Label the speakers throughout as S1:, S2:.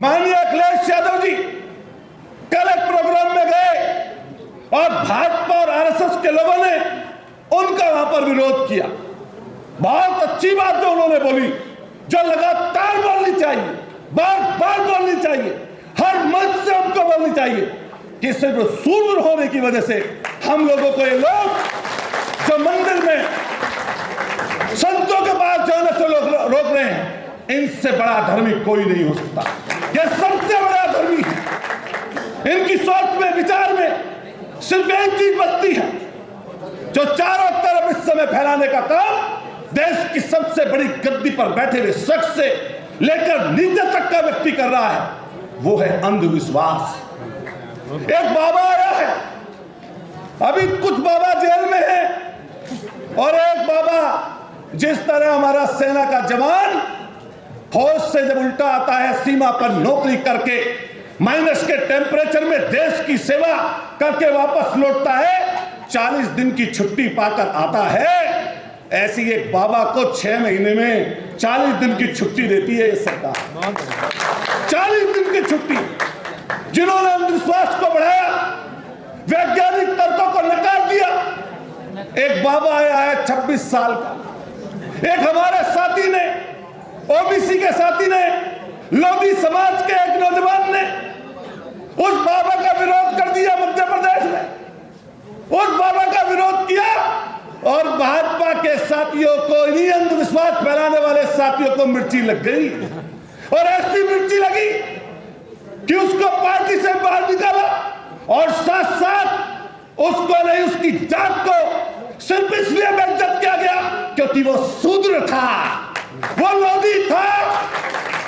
S1: माननीय अखिलेश यादव जी कल एक प्रोग्राम में गए और भाजपा और आरएसएस के लोगों ने उनका वहां पर विरोध किया। बहुत अच्छी बात जो उन्होंने बोली, जो लगातार बोलनी चाहिए, बार बार बोलनी चाहिए, हर मंच से हमको बोलनी चाहिए कि सिर्फ सूर होने की वजह से हम लोगों को ये लोग जो मंदिर में संतों के पास जाने से लोग रोक रहे हैं, इनसे बड़ा धर्मी कोई नहीं हो सकता। ये सबसे बड़ा धर्मी है। इनकी सोच में, विचार में सिर्फ एक चीज बचती है जो चारों तरफ इस समय फैलाने का काम देश की सबसे बड़ी गद्दी पर बैठे हुए शख्स से लेकर नीचे तक का व्यक्ति कर रहा है, वो है अंधविश्वास। एक बाबा आया है, अभी कुछ बाबा जेल में है, और एक बाबा जिस तरह हमारा सेना का जवान फौज से जब उल्टा आता है, सीमा पर नौकरी करके माइनस के टेम्परेचर में देश की सेवा करके वापस लौटता है, 40 दिन की छुट्टी पाकर आता है, ऐसी एक बाबा को 6 महीने में 40 दिन की छुट्टी देती है ये सरकार। 40 दिन की छुट्टी। जिन्होंने अंधविश्वास को बढ़ाया, वैज्ञानिक तर्कों को नकार दिया, एक बाबा आया है 26 साल का। एक हमारे साथी ने, ओबीसी के साथी ने, लोधी समाज के एक नौजवान ने उस बाबा का विरोध कर दिया मध्य प्रदेश में। उस बाबा का विरोध किया और भाजपा के साथियों को, इन्हीं अंधविश्वास फैलाने वाले साथियों को मिर्ची लग गई, और ऐसी मिर्ची लगी कि उसको पार्टी से बाहर निकाला, और साथ साथ उसको नहीं, उसकी जात को सिर्फ इसलिए बेइज्जत किया गया क्योंकि वो शूद्र था, वो लोधी था,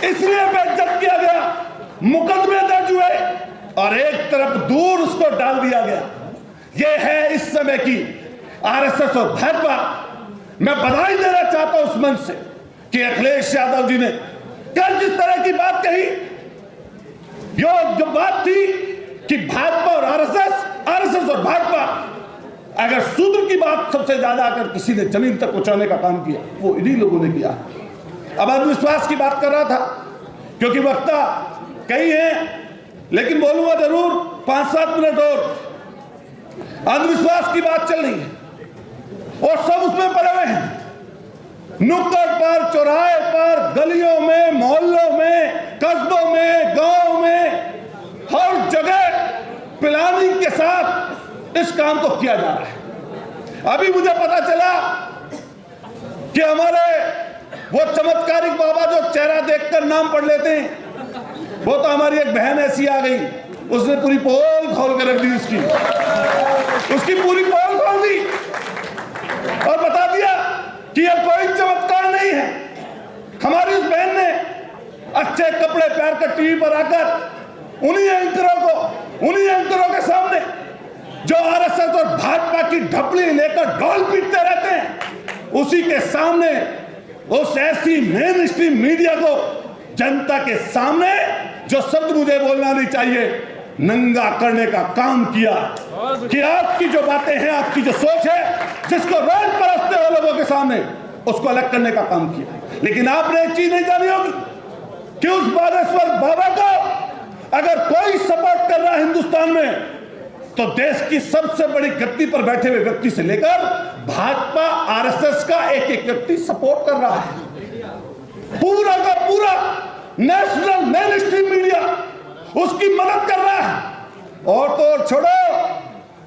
S1: इसलिए बेइज्जत किया गया। मुकदमे दर्ज हुए और एक तरफ दूर उसको डाल दिया गया। ये है इस समय की आरएसएस और भाजपा। मैं बधाई देना चाहता हूं उस मंच से कि अखिलेश यादव जी ने कल जिस तरह की बात कही, जो बात थी कि भाजपा और आरएसएस और भाजपा, अगर शूद्र की बात सबसे ज्यादा अगर किसी ने जमीन तक पहुंचाने का काम किया, वो इन्हीं लोगों ने किया। अब अंधविश्वास की बात कर रहा था, क्योंकि वक्ता कई हैं, लेकिन बोलूंगा जरूर 5-7 मिनट और। अंधविश्वास की बात चल रही है और सब उसमें पड़े हुए हैं, नुक्कड़ पर, चौराहे पर, गलियों में, मोहल्लों में, कस्बों में, गांव में, हर जगह प्लानिंग के साथ इस काम को किया जा रहा है। अभी मुझे पता चला कि हमारे वो चमत्कारिक बाबा जो चेहरा देखकर नाम पढ़ लेते हैं, वो तो हमारी एक बहन ऐसी आ गई, उसने पूरी पोल खोल कर रख दी, उसकी पूरी पोल खोल दी और बता दिया कि यह कोई चमत्कार नहीं है। हमारी उस बहन ने अच्छे कपड़े पहन कर टीवी पर आकर उन्हीं एंकरों के सामने जो आरएसएस और भाजपा की ढपली लेकर ढोल पीटते रहते हैं, उसी के सामने उस ऐसी मेन स्ट्रीम मीडिया को, जनता के सामने जो शब्द मुझे बोलना नहीं चाहिए, नंगा करने का काम किया कि आपकी जो बातें हैं, आपकी जो सोच है, जिसको रोज परसते हो लोगों के सामने, उसको अलग करने का काम किया। लेकिन आपने एक चीज नहीं जानी होगी कि उस बालेश्वर बाबा को अगर कोई सपोर्ट कर रहा है हिंदुस्तान में, तो देश की सबसे बड़ी गद्दी पर बैठे हुए व्यक्ति से लेकर भाजपा आरएसएस का एक व्यक्ति सपोर्ट कर रहा है। पूरा का पूरा नेशनल मेन स्ट्रीम मीडिया उसकी मदद कर रहा है। और तो और छोड़ो,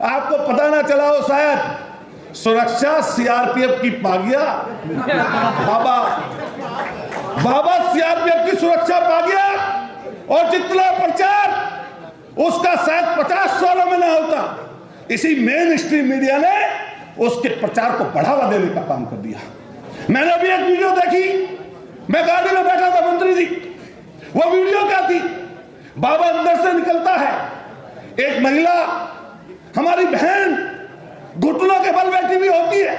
S1: आपको पता ना चला हो शायद, सुरक्षा सीआरपीएफ की पा गया बाबा सीआरपीएफ की सुरक्षा पा गया, और जितना प्रचार उसका शायद 50 सालों में ना होता। इसी मेन स्ट्रीम मीडिया ने उसके प्रचार को बढ़ावा देने का काम कर दिया। मैंने अभी एक वीडियो देखी, मैं गाड़ी में बैठा था मंत्री जी, वो वीडियो क्या थी, बाबा अंदर से निकलता है, एक महिला हमारी बहन घुटनों के बल बैठी हुई होती है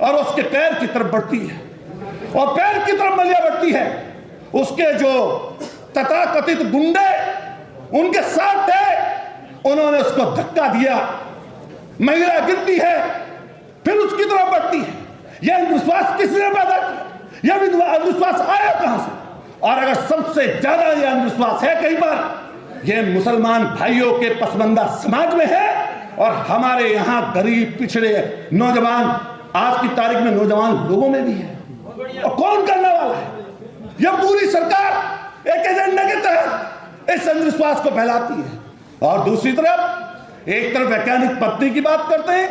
S1: और उसके पैर की तरफ बढ़ती है, और पैर की तरफ मलिया बढ़ती है। उसके जो तथाकथित गुंडे उनके साथ थे, उन्होंने उसको धक्का दिया, महिला गिरती है, फिर उसकी तरफ बढ़ती है। यह विश्वास किसने पैदा किया? यह विश्वास आया कहां से? और अगर सबसे ज्यादा यह अंधविश्वास है कहीं पर, यह मुसलमान भाइयों के पसमानदा समाज में है और हमारे यहां गरीब पिछड़े नौजवान, आज की तारीख में नौजवान लोगों में भी है। और कौन करने वाला है? यह पूरी सरकार एक एजेंडा के तहत इस अंधविश्वास को फैलाती है। और दूसरी तरफ एक तरफ वैज्ञानिक पत्नी की बात करते हैं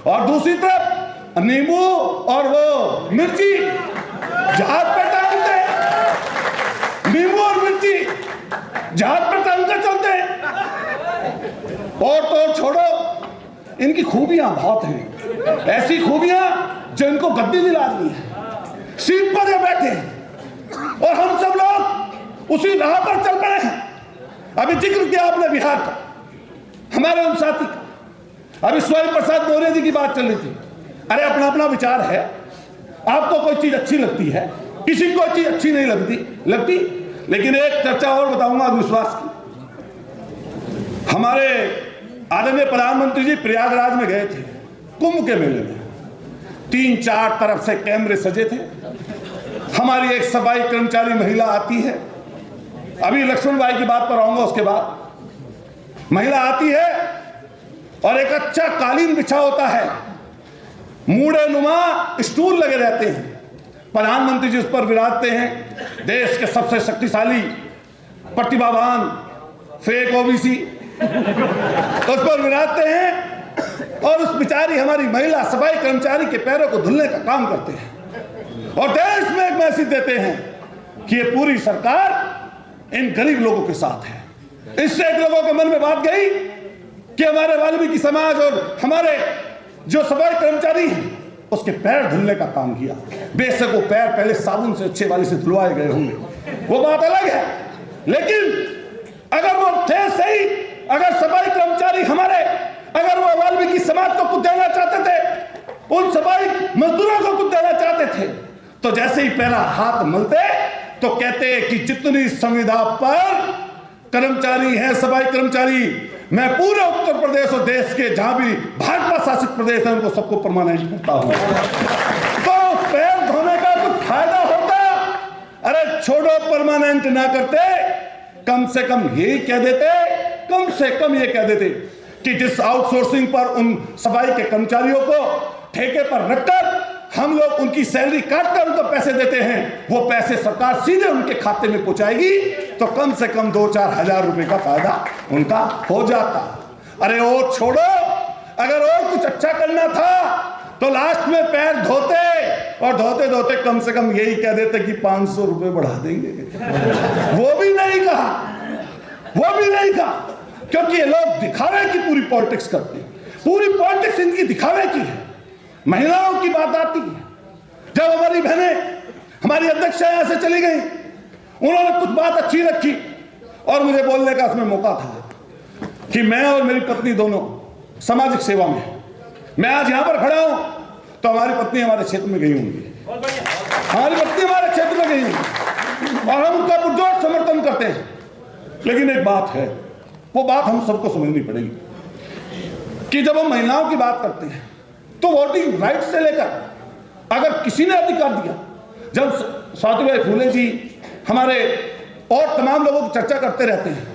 S1: और दूसरी तरफ नींबू और वो मिर्ची जहाज पर टांगते हैं। नींबू और मिर्ची जहाज पर टांग कर चलते हैं। और तो छोड़ो, इनकी खूबियां बहुत हैं, ऐसी खूबियां जो इनको गद्दी दिला रही है। सीट पर ये बैठे हैं और हम सब लोग उसी राह पर चल पड़े हैं। अभी जिक्र किया आपने बिहार का, हमारे उन साथी का, अभी स्वामी प्रसाद मौर्य जी की बात चल रही थी। अरे अपना अपना विचार है, आपको कोई चीज अच्छी लगती है, किसी को चीज अच्छी नहीं लगती। लेकिन एक चर्चा और बताऊंगा विश्वास की। हमारे आदरणीय प्रधानमंत्री जी प्रयागराज में गए थे कुंभ के मेले में। 3-4 तरफ से कैमरे सजे थे। हमारी एक सफाई कर्मचारी महिला आती है, अभी लक्ष्मण भाई की बात पर आऊंगा, उसके बाद महिला आती है और एक अच्छा कालीन बिछा होता है, मूड़े नुमा स्टूल लगे रहते हैं, प्रधानमंत्री जी उस पर विराजते हैं। देश के सबसे शक्तिशाली, प्रतिभावान, फेक ओबीसी उस पर विराजते हैं और उस बेचारी हमारी महिला सफाई कर्मचारी के पैरों को धुलने का काम करते हैं और देश में एक मैसेज देते हैं कि ये पूरी सरकार इन गरीब लोगों के साथ है। इससे एक लोगों के मन में बात गई कि हमारे वाल्मीकि समाज और हमारे जो सफाई कर्मचारी हैं उसके पैर धुलने का काम किया। बेशक वो पैर पहले साबुन से अच्छे वाले से धुलवाए गए होंगे, वो बात अलग है, लेकिन अगर वो थे सही, अगर सफाई कर्मचारी हमारे, अगर वो वाल्मीकि समाज को कुछ देना चाहते थे, उन सफाई मजदूरों को कुछ देना चाहते थे, तो जैसे ही पहला हाथ मलते तो कहते कि जितनी संविदा पर कर्मचारी हैं, सफाई कर्मचारी, मैं पूरे उत्तर प्रदेश और देश के जहां भी भाजपा शासित प्रदेश है उनको सबको परमानेंट करता हूं। तो पैर धोने का कुछ फायदा होता? अरे छोड़ो, परमानेंट ना करते, कम से कम यही कह देते, कम से कम ये कह देते कि जिस आउटसोर्सिंग पर उन सफाई के कर्मचारियों को ठेके पर रखकर हम लोग उनकी सैलरी काटकर उनको पैसे देते हैं, वो पैसे सरकार सीधे उनके खाते में पहुंचाएगी, तो कम से कम 2-4 हजार रुपए का फायदा उनका हो जाता। अरे और छोड़ो, अगर और कुछ अच्छा करना था तो लास्ट में पैर धोते और धोते धोते कम से कम यही कह देते कि 500 रुपए बढ़ा देंगे। वो भी नहीं कहा, वो भी नहीं कहा, क्योंकि ये लोग दिखावे की पूरी पॉलिटिक्स करते हैं। पूरी पॉलिटिक्स इनकी दिखावे की है। महिलाओं की बात आती है, जब हमारी बहनें, हमारी अध्यक्ष यहां से चली गई, उन्होंने कुछ बात अच्छी रखी और मुझे बोलने का उसमें मौका था कि मैं और मेरी पत्नी दोनों सामाजिक सेवा में, मैं आज यहां पर खड़ा हूं तो हमारी पत्नी हमारे क्षेत्र में गई होंगी, हमारी पत्नी हमारे क्षेत्र में गई होंगी और हम उनका पुरजोर समर्थन करते हैं। लेकिन एक बात है, वो बात हम सबको समझनी पड़ेगी कि जब हम महिलाओं की बात करते हैं तो वोटिंग राइट से लेकर अगर किसी ने अधिकार दिया, जब सावित्रीबाई फुले जी हमारे और तमाम लोगों की चर्चा करते रहते हैं,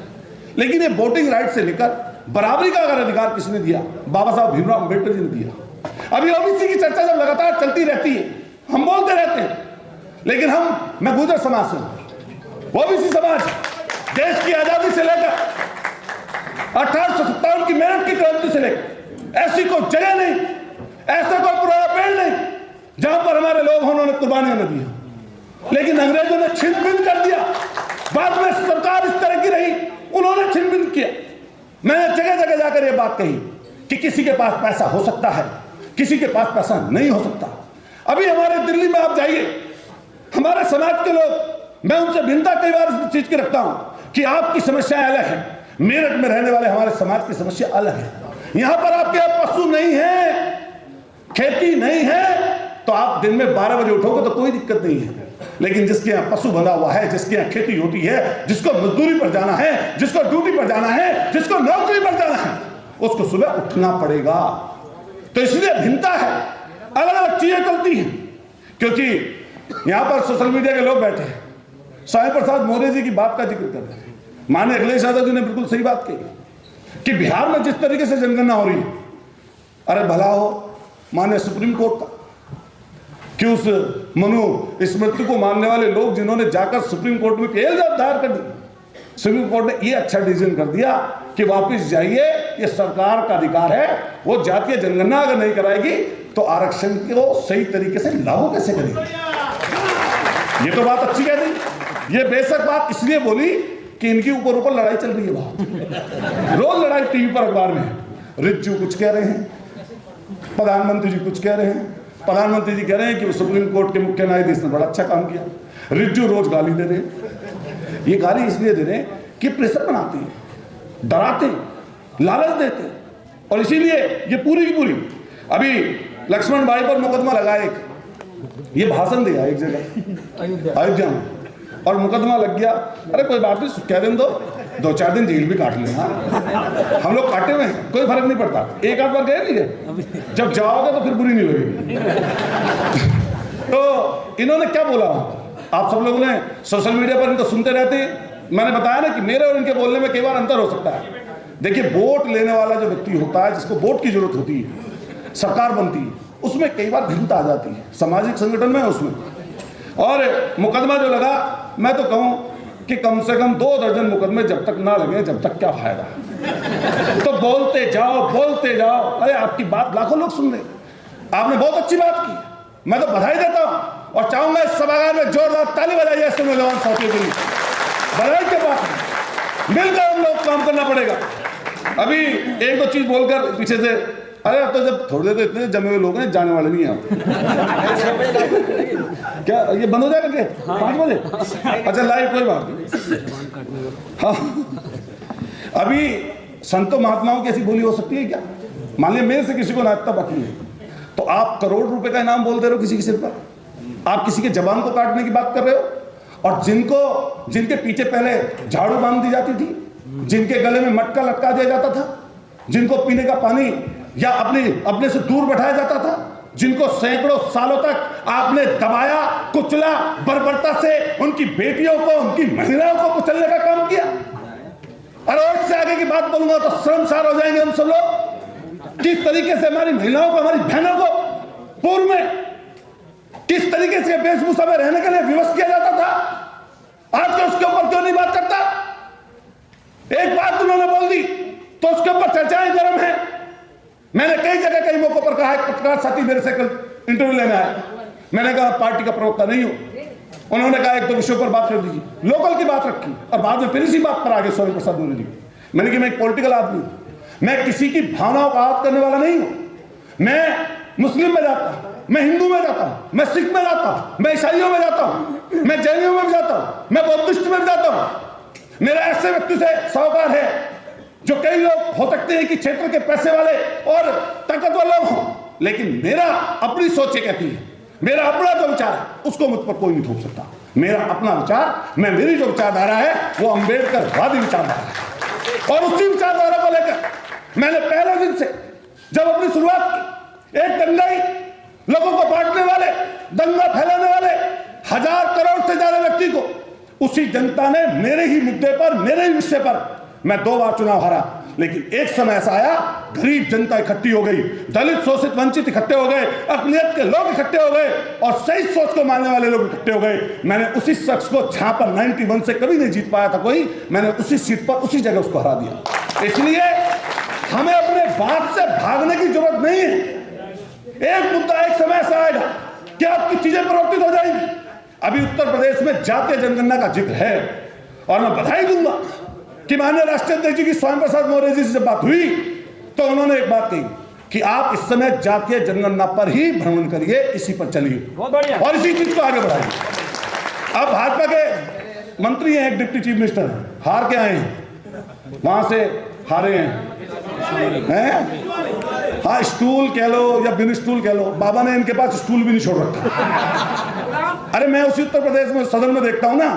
S1: लेकिन ये वोटिंग राइट से लेकर बराबरी का अगर अधिकार किसी ने दिया, बाबा साहब भीमराव अम्बेडकर जी ने दिया। अभी ओबीसी की चर्चा जब लगातार चलती रहती है, हम बोलते रहते हैं, लेकिन मैं गुर्जर समाज से हूं, ओबीसी समाज देश की आजादी से लेकर 1857 की मेरठ की क्रांति से लेकर ऐसी कोई जगह नहीं, ऐसा कोई पुराना पेड़ नहीं जहां पर हमारे लोग उन्होंने कुर्बानियां न दी। लेकिन अंग्रेजों ने छिन भिन कर दिया, बाद में सरकार इस तरह की रही, उन्होंने छिन भिन किया। मैंने जगह जगह जाकर यह बात कही कि किसी के पास पैसा हो सकता है, किसी के पास पैसा नहीं हो सकता। अभी हमारे दिल्ली में आप जाइए, हमारे समाज के लोग, मैं उनसे भिन्नता कई बार इस चीज की रखता हूं कि आपकी समस्याएं अलग है, मेरठ में रहने वाले हमारे समाज की समस्या अलग है। यहां पर आपके पशु नहीं है, खेती नहीं है, तो आप दिन में 12 बजे उठोगे तो कोई दिक्कत नहीं है। लेकिन जिसके यहाँ पशु बंधा हुआ है, जिसके यहाँ खेती होती है, जिसको मजदूरी पर जाना है, जिसको ड्यूटी पर जाना है, जिसको नौकरी पर जाना है, उसको सुबह उठना पड़ेगा। तो इसलिए भिन्नता है, अलग अलग चीजें चलती हैं। क्योंकि यहां पर सोशल मीडिया के लोग बैठे हैं, स्वामी प्रसाद मौर्य जी की बात का जिक्र कर रहे हैं। माननीय अखिलेश यादव जी ने बिल्कुल सही बात कही कि बिहार में जिस तरीके से जनगणना हो रही है, अरे भला हो माननीय सुप्रीम कोर्ट का कि उस मनुस्मृति को मानने वाले लोग जिन्होंने जाकर सुप्रीम कोर्ट में केल दायर कर दी, सुप्रीम कोर्ट ने ये अच्छा डिसीजन कर दिया कि वापस जाइए, ये सरकार का अधिकार है, वो जातीय जनगणना अगर नहीं कराएगी तो आरक्षण को सही तरीके से लागू कैसे करेगी। ये तो बात अच्छी कह दी। ये बेशक बात इसलिए बोली कि इनके ऊपर लड़ाई चल रही है, बहुत रोज लड़ाई टीवी पर अखबार में। रिज्जू कुछ कह रहे हैं, प्रधानमंत्री जी कुछ कह रहे हैं। प्रधानमंत्री जी कह रहे हैं कि सुप्रीम कोर्ट के मुख्य न्यायाधीश ने बड़ा अच्छा काम किया। रिज्जू रोज गाली दे रहे हैं। ये गाली इसलिए दे रहे हैं कि प्रेशर बनाते हैं, डराते हैं, लालच देते हैं, और इसीलिए ये पूरी की पूरी अभी लक्ष्मण भाई पर मुकदमा लगाया, एक ये भाषण दिया एक जगह अयोध्या में और मुकदमा लग गया। अरे कोई बात नहीं, कह दें दो 2-4 दिन जेल भी काट लेना, हम लोग काटे हुए हैं, कोई फर्क नहीं पड़ता। एक आध बार गए नहीं गए, जब जाओगे तो फिर बुरी नहीं लगेगी। तो इन्होंने क्या बोला, आप सब लोगों ने सोशल मीडिया पर इनको सुनते रहते हैं। मैंने बताया ना कि मेरे और इनके बोलने में कई बार अंतर हो सकता है। देखिए, वोट लेने वाला जो व्यक्ति होता है, जिसको वोट की जरूरत होती है, सरकार बनती है, उसमें कई बार भिन्नता आ जाती है। सामाजिक संगठन में उसमें, और मुकदमा जो लगा, मैं तो कहूं कि कम से कम 2 दर्जन मुकदमे जब तक ना लगे, जब तक क्या फायदा। तो बोलते जाओ बोलते जाओ, अरे आपकी बात लाखों लोग सुन रहे। आपने बहुत अच्छी बात की, मैं तो बधाई देता हूं और चाहूंगा इस सभागार में जोरदार ताली बजाइए ऐसे नौजवान साथियों के लिए। बधाई के बाद मिलकर हम लोग काम करना पड़ेगा। अभी 1-2 चीज बोलकर पीछे से, अरे अब तो जब थोड़ी देर तो इतने जमे हुए लोग हैं, जाने वाले नहीं हैं। क्या ये बंद हो जाएगा क्या 5 बजे? अच्छा लाइव, कोई बात नहीं। हाँ, अभी संतों महात्माओं की ऐसी बोली हो सकती है क्या? मान लिया मेरे से किसी को नाश्ता बाकी है, तो आप करोड़ रुपए का इनाम बोल दे रहे हो किसी के सिर पर। आप किसी के जबान को काटने की बात कर रहे हो, और जिनके पीछे पहले झाड़ू बांध दी जाती थी, जिनके गले में मटका लटका दिया जाता था, जिनको पीने का पानी या अपने से दूर बैठाया जाता था, जिनको सैकड़ों सालों तक आपने दबाया, कुचला, बर्बरता से उनकी बेटियों को, उनकी महिलाओं को कुचलने का काम किया। और इससे आगे की बात बोलूंगा तो शर्मसार हो जाएंगे हम सब लोग। किस तरीके से हमारी महिलाओं को, हमारी बहनों को पूर्व में किस तरीके से वेशभूषा में रहने के लिए विवश किया जाता था, आज तो उसके ऊपर क्यों नहीं बात करता? एक बात उन्होंने बोल दी तो उसके ऊपर चर्चाएं गर्म है। मैंने कई जगह कई मौकों पर कहा है, पत्रकार साथी मेरे से कल इंटरव्यू लेना है, मैंने कहा पार्टी का प्रवक्ता नहीं हूं। उन्होंने कहा 1-2 विषयों पर बात कर दीजिए, लोकल की बात रखी, और बाद में फिर इसी बात पर आगे स्वामी प्रसाद मौर्य जी। मैंने कहा मैं एक पॉलिटिकल आदमी हूं, मैं किसी की भावनाओं का आहत करने वाला नहीं हूं। मैं मुस्लिम में जाता हूं, मैं हिंदू में जाता हूं, मैं सिख में जाता हूं, मैं ईसाइयों में जाता हूं, मैं जैनियों में जाता हूं, मैं बौद्धिस्ट में जाता हूं। मेरा ऐसे व्यक्ति से सरोकार है जो कई लोग हो सकते हैं कि क्षेत्र के पैसे वाले और ताकतवर लोग हों, लेकिन मेरा अपनी सोच कहती है, मेरा अपना जो विचार है उसको मुझ पर कोई नहीं थोप सकता। मेरा अपना विचार, मेरी जो विचारधारा है वो अम्बेडकरवादी विचारधारा है, और उसी विचारधारा को लेकर मैंने पहले दिन से जब अपनी शुरुआत की, एक दंगाई, लोगों को बांटने वाले, दंगा फैलाने वाले 1000 करोड़ से ज्यादा व्यक्ति को उसी जनता ने मेरे ही मुद्दे पर, मेरे ही विषय पर, मैं 2 बार चुनाव हारा, लेकिन एक समय ऐसा आया, गरीब जनता इकट्ठी हो गई, दलित शोषित वंचित इकट्ठे हो गए, अकलियत के लोग इकट्ठे हो गए, और सही सोच को मानने वाले लोग इकट्ठे हो गए। मैंने उसी शख्स को, जहां पर 91 से कभी नहीं जीत पाया था कोई, मैंने उसी सीट पर उसी जगह उसको हरा दिया। इसलिए हमें अपने बात से भागने की जरूरत नहीं है। एक मुद्दा एक समय ऐसा आएगा कि आपकी चीजें परिवर्तित हो जाएंगी। अभी उत्तर प्रदेश में जातीय जनगणना का जिक्र है, और मैं बधाई दूंगा कि माननीय राष्ट्रीय अध्यक्ष जी की स्वामी प्रसाद मौर्य जी से जब बात हुई तो उन्होंने एक बात कही कि आप इस समय जातीय जनगणना पर ही भ्रमण करिए, इसी पर चलिए और इसी चीज को आगे बढ़ाइए। अब भाजपा के मंत्री हैं, एक डिप्टी चीफ मिनिस्टर हार के आए हैं, वहां से हारे हैं, हाँ स्टूल कह लो या बिन स्टूल कह लो, बाबा ने इनके पास स्टूल भी नहीं छोड़ रखा। अरे मैं उसी उत्तर प्रदेश में सदन में देखता हूं ना,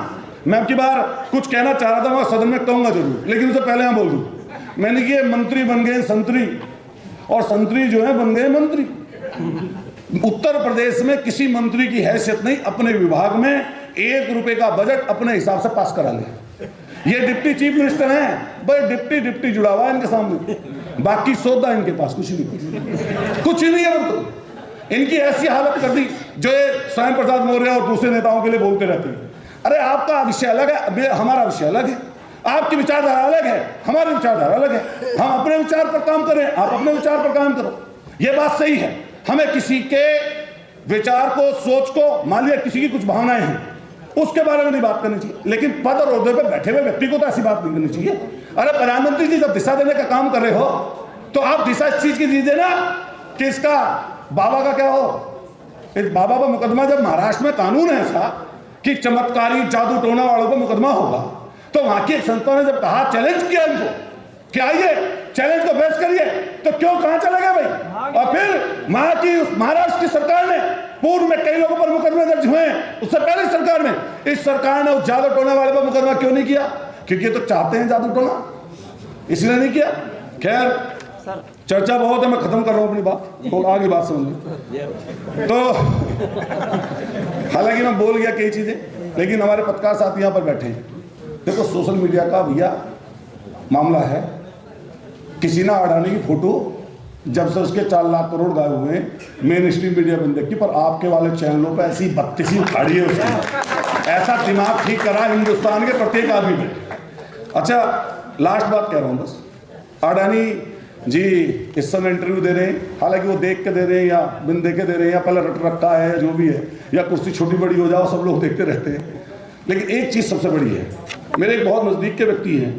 S1: मैं अब की बार कुछ कहना चाह रहा था, वहां सदन में कहूंगा जरूर, लेकिन उससे पहले यहां बोल दूं, मैंने कि मंत्री बन गए संतरी, और संतरी जो है बन गए मंत्री। उत्तर प्रदेश में किसी मंत्री की हैसियत नहीं अपने विभाग में 1 रुपए का बजट अपने हिसाब से पास करा ले। ये डिप्टी चीफ मिनिस्टर हैं, बस डिप्टी जुड़ा हुआ है इनके सामने, बाकी सौदा इनके पास कुछ नहीं है। बिल्कुल इनकी ऐसी हालत कर दी जो ये स्वयं प्रसाद मौर्य और दूसरे नेताओं के लिए बोलते रहते हैं। अरे आपका विषय अलग है, हमारा विषय अलग है, आपकी विचारधारा अलग है, हमारी विचारधारा अलग है। हम अपने विचार पर काम करें, आप अपने विचार पर काम करो, ये बात सही है। हमें किसी के विचार को, सोच को, मान लिया किसी की कुछ भावनाएं हैं, उसके बारे में नहीं बात करनी चाहिए, लेकिन पद और ओहदे पर बैठे हुए व्यक्ति को तो ऐसी बात नहीं करनी चाहिए। अरे प्रधानमंत्री जी जब दिशा देने का काम कर रहे हो तो आप दिशा इस चीज की दीजिए ना कि इसका बाबा का क्या हो, इस बाबा पर मुकदमा, जब महाराष्ट्र में कानून है ऐसा कि चमत्कारी जादू टोना वालों पर मुकदमा होगा, तो वहां के संतों ने जब कहा, चैलेंज किया इनको कि आइए चैलेंज को बेस करिए, तो क्यों कहां चले गए भाई? और फिर महाराष्ट्र की सरकार ने, पूर्व में कई लोगों पर मुकदमे दर्ज हुए हैं, उससे पहले सरकार में, इस सरकार ने उस जादू टोना वाले पर मुकदमा क्यों नहीं किया? क्योंकि तो चाहते हैं जादू टोना, इसलिए नहीं किया। खैर चर्चा बहुत है, मैं खत्म कर रहा हूं अपनी बात, तो आगे बात समझ। तो हालांकि मैं बोल गया कई चीजें, लेकिन हमारे पत्रकार साथी यहां पर बैठे हैं। देखो सोशल मीडिया का भैया मामला है, किसी ना अडानी की फोटो जब से उसके 4 लाख करोड़ गायब हुए मेन स्ट्रीम मीडिया बंद देखी, पर आपके वाले चैनलों पर ऐसी बत्तीसी उखाड़ी है उसकी, ऐसा दिमाग ठीक करा हिंदुस्तान के प्रत्येक आदमी में। अच्छा लास्ट बात कह रहा हूं बस, अडानी जी इस समय इंटरव्यू दे रहे हैं, हालांकि वो देख के दे रहे हैं या बिन देखे दे रहे हैं, या पहले रट रखा है या जो भी है, या कुर्सी छोटी बड़ी हो जाओ सब लोग देखते रहते हैं, लेकिन एक चीज़ सबसे बड़ी है, मेरे एक बहुत नज़दीक के व्यक्ति हैं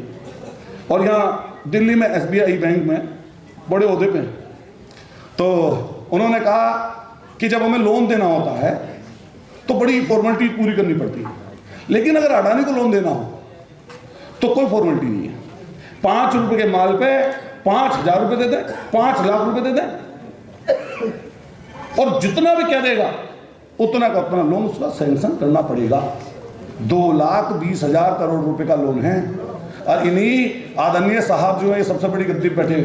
S1: और यहाँ दिल्ली में SBI बैंक में बड़े ओहदे पे, तो उन्होंने कहा कि जब हमें लोन देना होता है तो बड़ी फॉर्मेलिटी पूरी करनी पड़ती है, लेकिन अगर अडानी को लोन देना हो तो कोई फॉर्मेलिटी नहीं है। 5 रुपए के माल पे 5,000 रुपए दे दें, 5 लाख रुपए दे दें, और जितना भी कह देगा उतना का उतना लोन उसका सैंक्शन करना पड़ेगा। 2,20,000 करोड़ रुपए का लोन है, और इन्हीं आदरणीय साहब जो है ये सबसे बड़ी गद्दी पे बैठे,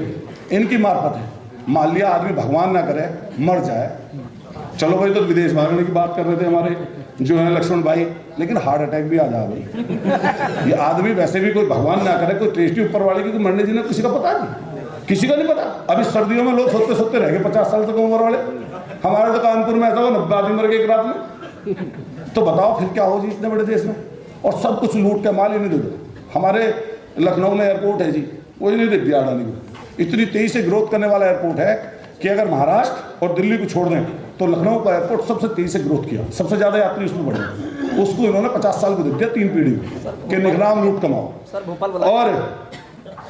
S1: इनकी मार्फत है। मान लिया आदमी भगवान ना करे मर जाए, चलो भाई, तो विदेश भागने की बात कर रहे थे हमारे जो है लक्ष्मण भाई, लेकिन हार्ट अटैक भी आ जाए भाई, ये आदमी वैसे भी कोई भगवान ना करे, कोई टेस्टी ऊपर वाले की मरने जीने किसी का पता नहीं, किसी का नहीं पता। अभी सर्दियों में लोग सोते रह गए 50 साल तक उम्र वाले, हमारे तो कानपुर में ऐसा हुआ 90 आदमी मर गए एक रात में। तो बताओ फिर क्या हो जी इतने बड़े देश में, और सब कुछ लूट के माल ही नहीं दे दो। हमारे लखनऊ में एयरपोर्ट है जी, वो ही नहीं देख दिया अडानी को, इतनी तेजी से ग्रोथ करने वाला एयरपोर्ट है कि अगर महाराष्ट्र और दिल्ली को छोड़ दें तो लखनऊ का एयरपोर्ट सबसे तेजी से ग्रोथ किया, सबसे ज्यादा यात्री उसमें बढ़े, उसको इन्होंने 50 साल को दे दिया 3 पीढ़ी के निगरान लूट कमाओ। और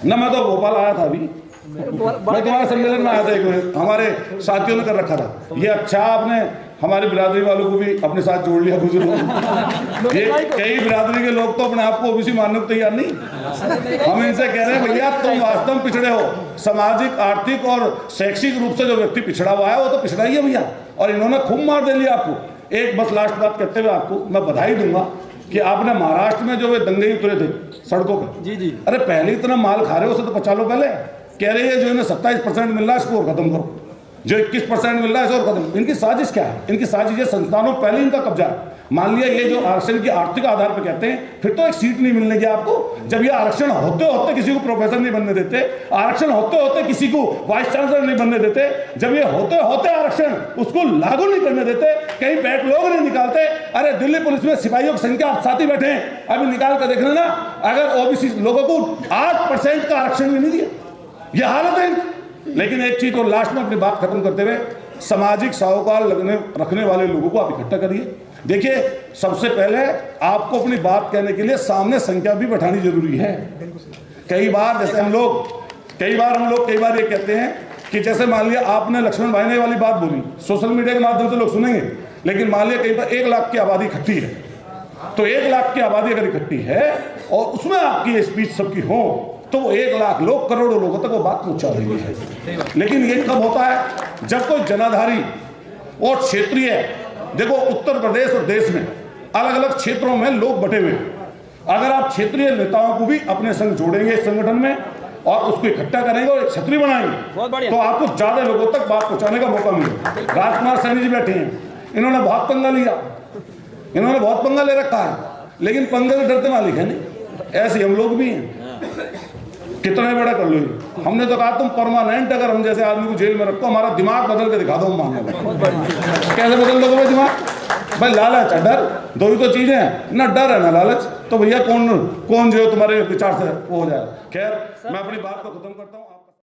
S1: न मैं तो भोपाल आया था अभी, मैं तुम्हारे सम्मेलन में आया था, एक हमारे साथियों ने कर रखा था ये, अच्छा आपने हमारी बिरादरी वालों को भी अपने साथ जोड़ लिया बुजुर्ग। ये कई बिरादरी के लोग तो अपने आप को ओबीसी मानने को तैयार नहीं। हम इनसे कह रहे हैं भैया तुम वास्तव में पिछड़े हो, सामाजिक आर्थिक और शैक्षिक रूप से जो व्यक्ति पिछड़ा हुआ है वो तो पिछड़ा ही है भैया, और इन्होंने खूब मार दे लिया आपको। एक बस लास्ट बात करते हुए आपको मैं बधाई दूंगा कि आपने महाराष्ट्र में जो वे दंगे उतरे थे सड़कों पर, जी अरे पहले इतना माल खा रहे हो उसे तो बचा लो, पहले कह रही है जो इन्हें 27% मिल रहा है इसको और खत्म करो, जो 21% मिल रहा है इसको और खत्म। इनकी साजिश क्या है? इनकी साजिश ये संस्थानों पहले इनका कब्जा है। मान लिया ये जो आरक्षण की आर्थिक आधार पर कहते हैं, फिर तो एक सीट नहीं मिलने की आपको, जब ये आरक्षण होते होते किसी को प्रोफेसर नहीं बनने देते, आरक्षण होते होते किसी को वाइस चांसलर नहीं बनने देते, जब ये होते होते आरक्षण उसको लागू नहीं करने देते, कहीं बैठ लोग नहीं निकालते। अरे दिल्ली पुलिस में सिपाहियों की संख्या आप साथ ही बैठे हैं, अभी निकाल कर देखना ना, अगर ओबीसी लोगों को 8% का आरक्षण भी नहीं दिया, ये हालत है। लेकिन एक चीज और लास्ट में अपनी बात खत्म करते हुए, सामाजिक साहूकार रखने वाले लोगों को आप इकट्ठा करिए। देखिए सबसे पहले आपको अपनी बात कहने के लिए सामने संख्या भी बैठानी जरूरी है। कई बार जैसे हम लोग कई बार ये कहते हैं कि जैसे मान लिया आपने लक्ष्मण भाई ने वाली बात बोली, सोशल मीडिया के माध्यम से लोग सुनेंगे, लेकिन मान लिया कई बार 1 लाख की आबादी इकट्ठी है, तो 1 लाख की आबादी अगर इकट्ठी है और उसमें आपकी स्पीच सबकी हो तो 1 लाख लोग करोड़ों लोगों तक वो बात पहुंचा रही है। लेकिन ये कब होता है? जब कोई जनाधारी और क्षेत्रीय, देखो उत्तर प्रदेश और देश में अलग अलग क्षेत्रों में लोग बटे हुए, अगर आप क्षेत्रीय नेताओं को भी अपने संग जोड़ेंगे इस संगठन में और उसको इकट्ठा करेंगे और एक छतरी बनाएंगे तो आपको ज्यादा लोगों तक बात पहुंचाने का मौका मिलेगा। राजकुमार सैनी जी बैठे हैं, इन्होंने बहुत पंगा लिया, इन्होंने बहुत पंगा ले रखा है, लेकिन पंगे से डरते मालिक है नहीं, ऐसे हम लोग भी हैं। कितना बड़ा कर लो, हमने तो कहा तुम परमानेंट अगर हम जैसे आदमी को जेल में रखो, हमारा दिमाग बदल के दिखा दो, हम मानने लगे। कैसे बदल दोगे भाई दिमाग? भाई लालच है, डर, दो ही तो चीजें हैं ना, डर है ना लालच। तो भैया कौन जो तुम्हारे विचार से वो हो जाए। खैर मैं अपनी बात को खत्म करता हूँ।